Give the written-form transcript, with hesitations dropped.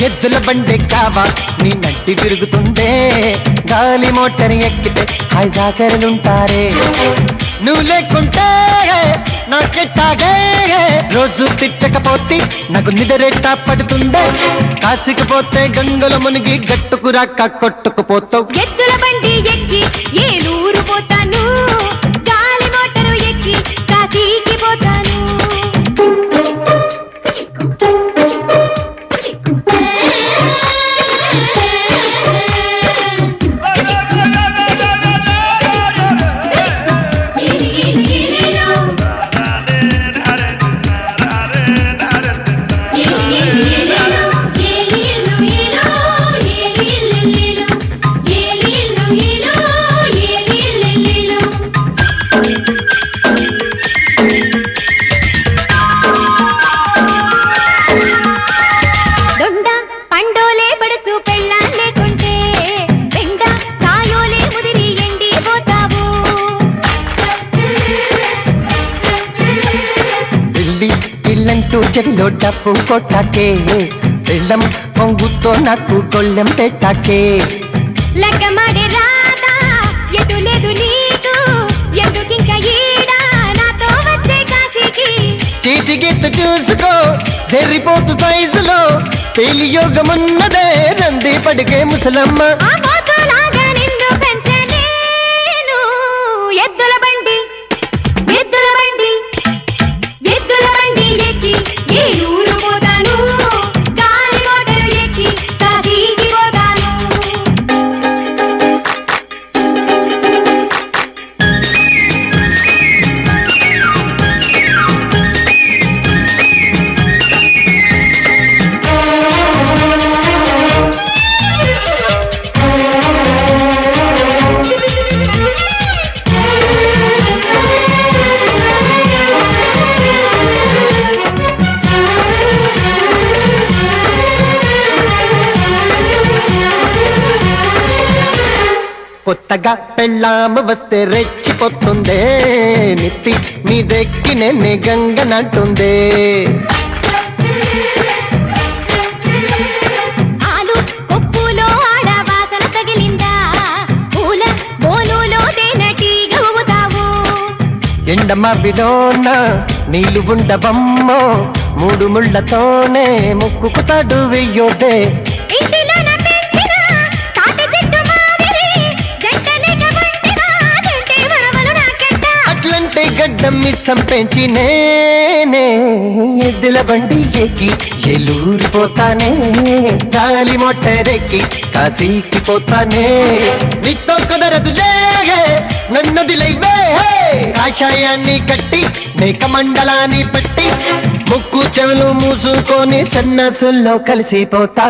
ఎద్దుల బండి కావా నీ నట్టి తిరుగుతుందే, గాలి మోటార్ ఎక్కితే హాయ్ జాగరులుంటారే. నువ్వు లేకుంటే నాకెట్టాగే, రోజు తిట్టకపోతే నాకు నిద్రెట్టా పడుతుందే. కాసికపోతే గంగలో మునిగి గట్టుకు రాక కొట్టుకుపోతావు. ఎద్దుల బండి ఎక్కి ఏలూరు పోతాను, గాలి మోటారు ఎక్కి కాశీకి పోతాను. ఇల్లంటూ చెవిలో డప్పు కొట్టాకే, వెళ్ళం పొంగుతో నాకు గొళ్ళెం పెట్టాకే. లగ్గమాడే రాదా ఎటు లేదు నీకు, ఎందుకింక ఈడా నాతో వచ్చే కాశీకి. చీటి గీత చూసుకో జరిపోతు సైజులో, పెళ్లి యోగమున్నదే రంది పడిగే ముసలమ్మ. ఎద్దుల బండి ఎద్దుల బండి ఎద్దుల బండి ఎక్కి ఏలూరు పోతాను, గాలి మోటారు ఎక్కి కాశీకి పోతాను. కొత్తగా పెళ్ళాము వస్తే రెచ్చిపోతుందే, నెత్తి మీదెక్కి నేనే గంగనంటుందే. ఆలు పప్పులో ఆడ వాసన తగిలిందా, పూల బోలులో తేనెటీగ ఊగుతావు. ఎండమావిలోన నీళ్ళు ఉండవమ్మో, 3 ముళ్ళతోనే ముక్కుకు తాడు వెయ్యోదే. గడ్డం మిస్సం పెంచి నేనే ఎద్దుల బండి ఎక్కి ఏలూరు పోతానే, గాలి మోటార్ ఎక్కి కాశీకి పోతానే. నీతో కుదరదులే నన్నదిలైవే, కాషాయాన్ని కట్టి మేక మండలాన్ని పెట్టి ముక్కు చెవులు మూసుకొని సన్నసుల్లో కలిసిపోతా.